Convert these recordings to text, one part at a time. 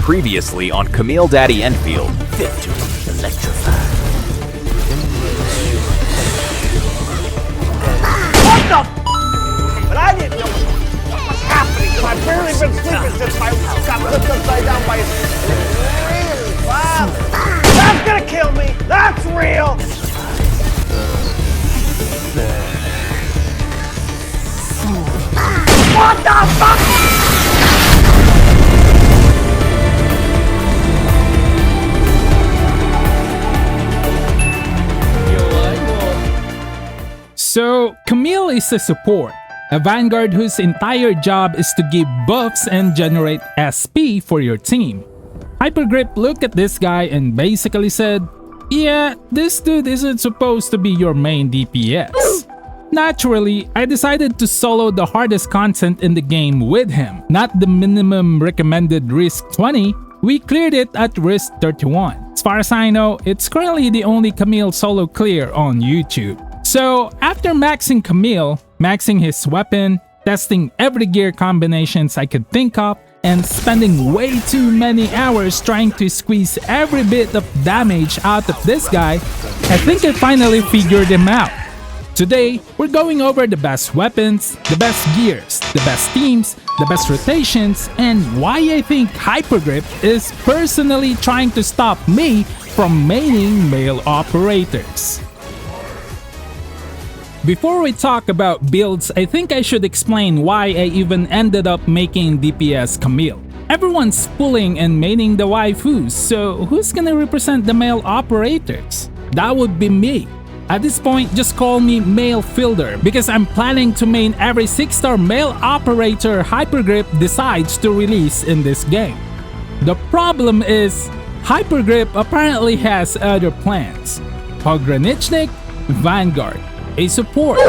Previously on Camille Daddy Endfield. Victory electrified. What the f? But I didn't know what was happening because I've barely been sleeping since my got flipped upside down by his father. That's gonna kill me! That's real! What the fuck? So, Camille is a support, a vanguard whose entire job is to give buffs and generate SP for your team. Hypergryph looked at this guy and basically said, yeah, this dude isn't supposed to be your main DPS. Naturally, I decided to solo the hardest content in the game with him, not the minimum recommended risk 20, we cleared it at risk 31. As far as I know, it's currently the only Camille solo clear on YouTube. So, after maxing Camille, maxing his weapon, testing every gear combinations I could think of, and spending way too many hours trying to squeeze every bit of damage out of this guy, I think I finally figured him out. Today, we're going over the best weapons, the best gears, the best teams, the best rotations, and why I think Hypergryph is personally trying to stop me from maining male operators. Before we talk about builds, I think I should explain why I even ended up making DPS Camille. Everyone's pulling and maining the waifus, so who's gonna represent the male operators? That would be me. At this point, just call me male fielder because I'm planning to main every 6-star male operator Hypergryph decides to release in this game. The problem is, Hypergryph apparently has other plans. Pogranichnik, Vanguard, a support.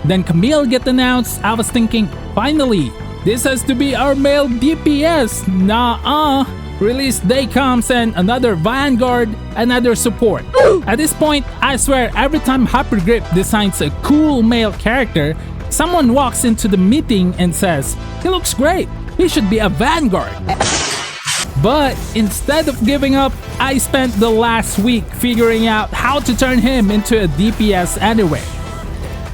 Then Camille get announced. I was thinking, finally, this has to be our male DPS. Nah-uh. Release day comes and another Vanguard, another support. At this point, I swear every time Hypergryph designs a cool male character, someone walks into the meeting and says, he looks great, he should be a Vanguard. But instead of giving up, I spent the last week figuring out how to turn him into a DPS anyway.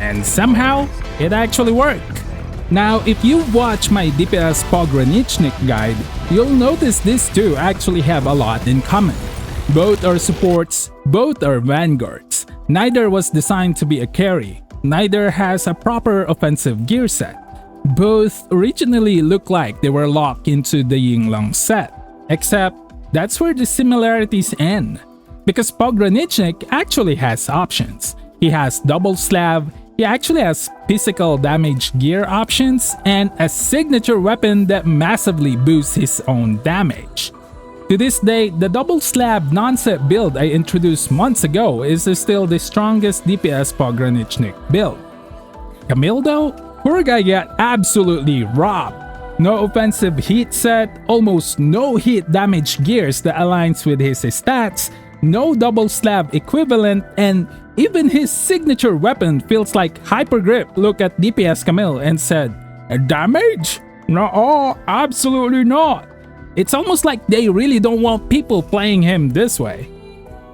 And somehow, it actually worked. Now, if you watch my DPS Pogranichnik guide, you'll notice these two actually have a lot in common. Both are supports, both are vanguards. Neither was designed to be a carry. Neither has a proper offensive gear set. Both originally look like they were locked into the Yinglang set. Except, that's where the similarities end. Because Pogranichnik actually has options. He has double slab, he actually has physical damage gear options, and a signature weapon that massively boosts his own damage. To this day, the double slab non-set build I introduced months ago is still the strongest DPS Pogranichnik build. Camille though? Poor guy got absolutely robbed. No offensive heat set, almost no heat damage gears that aligns with his stats, no double slab equivalent, and even his signature weapon feels like Hypergryph looked at DPS Camille and said, damage? No, absolutely not. It's almost like they really don't want people playing him this way.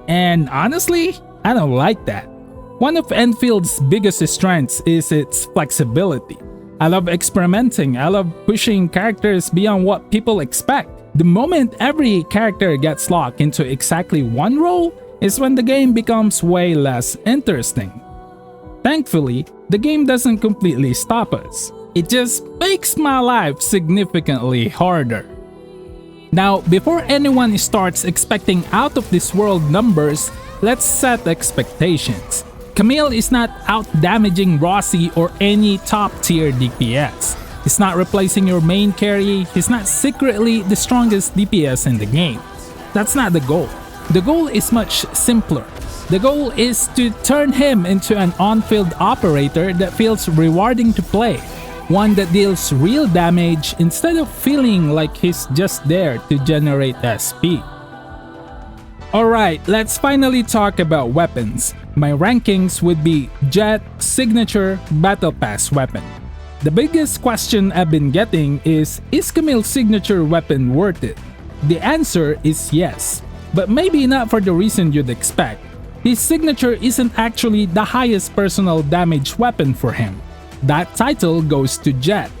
And honestly, I don't like that. One of Enfield's biggest strengths is its flexibility. I love experimenting, I love pushing characters beyond what people expect. The moment every character gets locked into exactly one role is when the game becomes way less interesting. Thankfully, the game doesn't completely stop us. It just makes my life significantly harder. Now, before anyone starts expecting out of this world numbers, let's set expectations. Camille is not out-damaging Rossi or any top-tier DPS. He's not replacing your main carry, he's not secretly the strongest DPS in the game. That's not the goal. The goal is much simpler. The goal is to turn him into an on-field operator that feels rewarding to play. One that deals real damage instead of feeling like he's just there to generate SP. Alright, let's finally talk about weapons. My rankings would be Jet, Signature, Battle Pass weapon. The biggest question I've been getting is Camille's signature weapon worth it? The answer is yes, but maybe not for the reason you'd expect. His signature isn't actually the highest personal damage weapon for him. That title goes to Jet.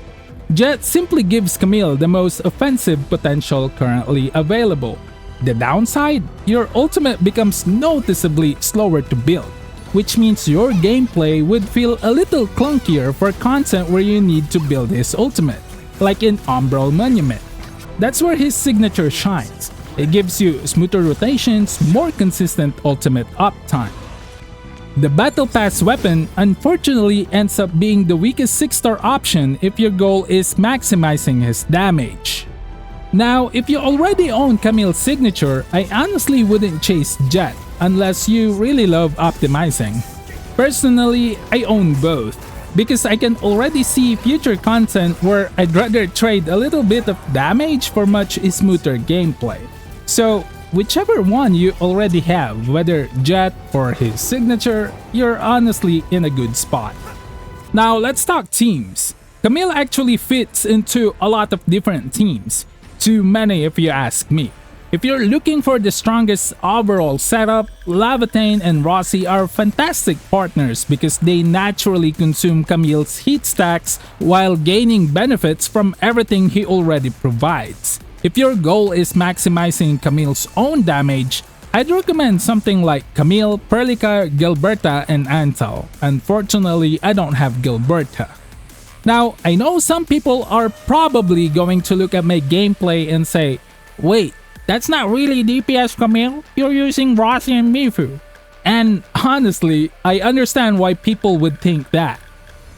Jet simply gives Camille the most offensive potential currently available. The downside? Your ultimate becomes noticeably slower to build, which means your gameplay would feel a little clunkier for content where you need to build his ultimate, like in Umbral Monument. That's where his signature shines. It gives you smoother rotations, more consistent ultimate uptime. The Battle Pass weapon unfortunately ends up being the weakest 6-star option if your goal is maximizing his damage. Now, if you already own Camille's signature, I honestly wouldn't chase Jet unless you really love optimizing. Personally, I own both, because I can already see future content where I'd rather trade a little bit of damage for much smoother gameplay. So, whichever one you already have, whether Jet or his signature, you're honestly in a good spot. Now let's talk teams. Camille actually fits into a lot of different teams. Too many if you ask me. If you're looking for the strongest overall setup, Lavatane and Rossi are fantastic partners because they naturally consume Camille's hit stacks while gaining benefits from everything he already provides. If your goal is maximizing Camille's own damage, I'd recommend something like Camille, Perlica, Gilberta, and Antal. Unfortunately, I don't have Gilberta. Now, I know some people are probably going to look at my gameplay and say, wait, that's not really DPS Camille, you're using Rossi and Mifu. And honestly, I understand why people would think that.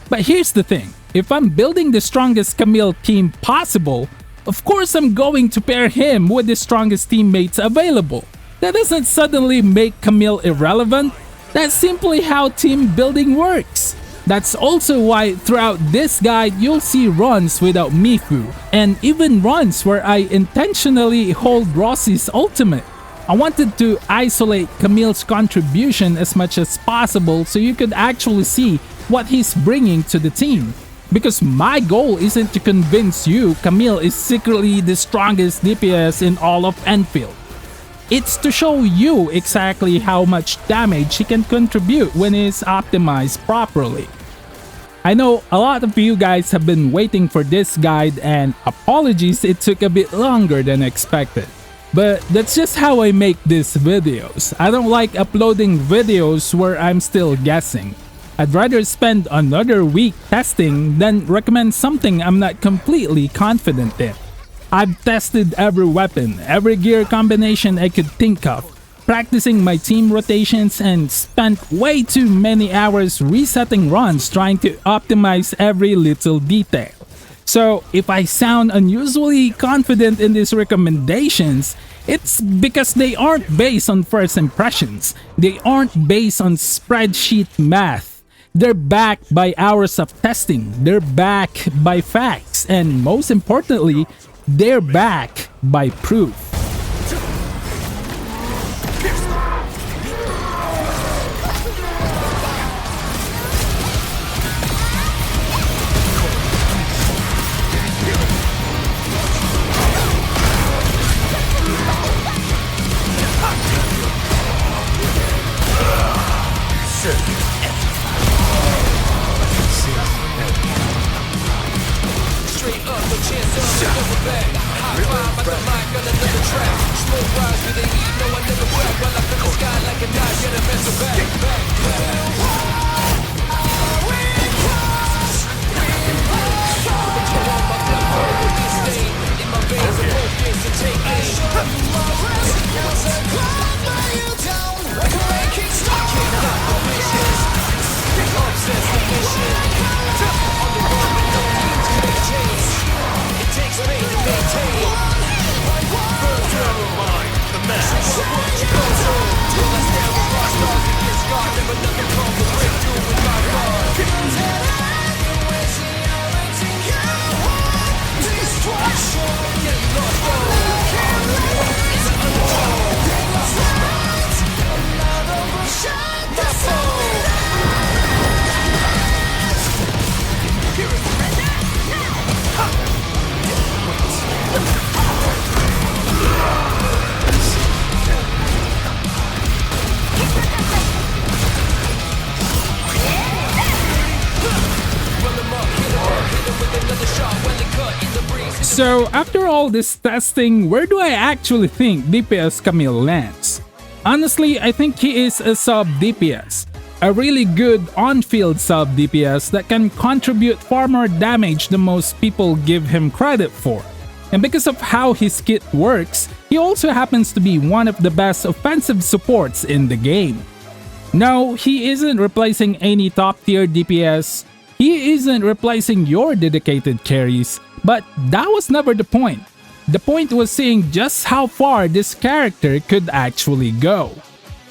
But here's the thing, if I'm building the strongest Camille team possible, of course I'm going to pair him with the strongest teammates available. That doesn't suddenly make Camille irrelevant, that's simply how team building works. That's also why throughout this guide you'll see runs without Mifu, and even runs where I intentionally hold Rossi's ultimate. I wanted to isolate Camille's contribution as much as possible so you could actually see what he's bringing to the team. Because my goal isn't to convince you Camille is secretly the strongest DPS in all of Endfield. It's to show you exactly how much damage he can contribute when it's optimized properly. I know a lot of you guys have been waiting for this guide, and apologies it took a bit longer than expected. But that's just how I make these videos. I don't like uploading videos where I'm still guessing. I'd rather spend another week testing than recommend something I'm not completely confident in. I've tested every weapon, every gear combination I could think of, practicing my team rotations, and spent way too many hours resetting runs trying to optimize every little detail. So if I sound unusually confident in these recommendations, it's because they aren't based on first impressions. They aren't based on spreadsheet math. They're backed by hours of testing, they're backed by facts, and most importantly, they're backed by proof. Never mind the mess. So after all this testing, where do I actually think DPS Camille lands? Honestly, I think he is a sub DPS. A really good on-field sub DPS that can contribute far more damage than most people give him credit for. And because of how his kit works, he also happens to be one of the best offensive supports in the game. No, he isn't replacing any top-tier DPS, he isn't replacing your dedicated carries, but that was never the point. The point was seeing just how far this character could actually go.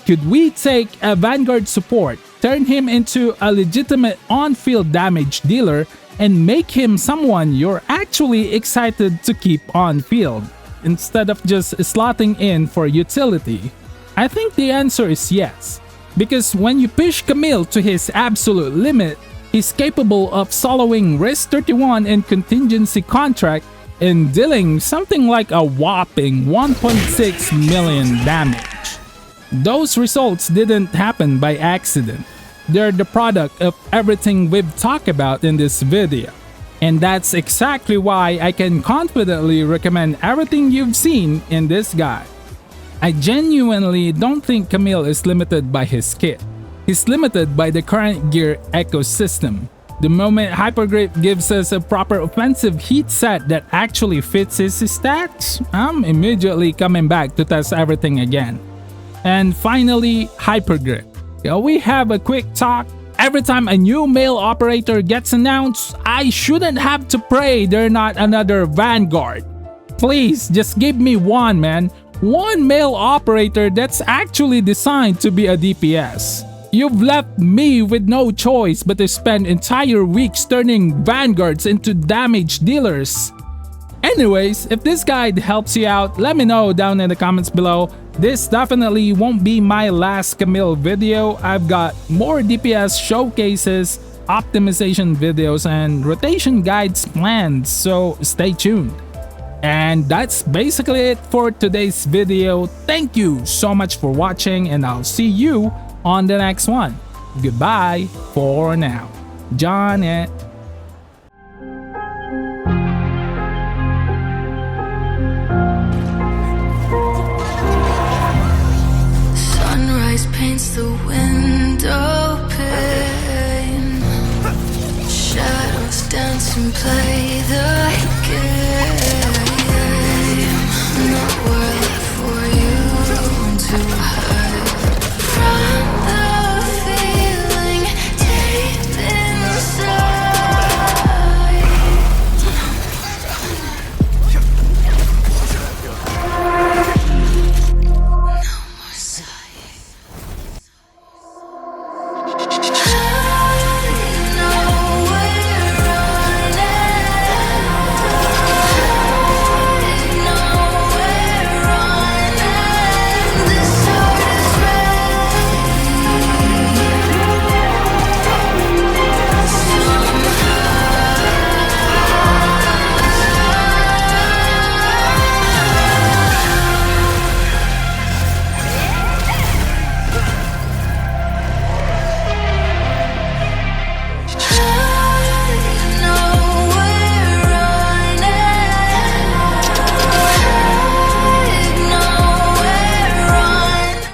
Could we take a Vanguard support, turn him into a legitimate on-field damage dealer, and make him someone you're actually excited to keep on field, instead of just slotting in for utility? I think the answer is yes, because when you push Camille to his absolute limit, he's capable of soloing Risk 31 and Contingency Contract and dealing something like a whopping 1.6 million damage. Those results didn't happen by accident. They're the product of everything we've talked about in this video. And that's exactly why I can confidently recommend everything you've seen in this guide. I genuinely don't think Camille is limited by his kit. He's limited by the current gear ecosystem. The moment Hypergryph gives us a proper offensive heat set that actually fits his stats, I'm immediately coming back to test everything again. And finally, Hypergryph. We have a quick talk. Every time a new male operator gets announced, I shouldn't have to pray they're not another Vanguard. Please, just give me one, man. One male operator that's actually designed to be a DPS. You've left me with no choice but to spend entire weeks turning Vanguards into damage dealers. Anyways, if this guide helps you out, let me know down in the comments below. This definitely won't be my last Camille video. I've got more DPS showcases, optimization videos, and rotation guides planned, so stay tuned. And that's basically it for today's video. Thank you so much for watching, and I'll see you on the next one. Goodbye for now. John it. Sunrise paints the window pane. Shadows dance and play the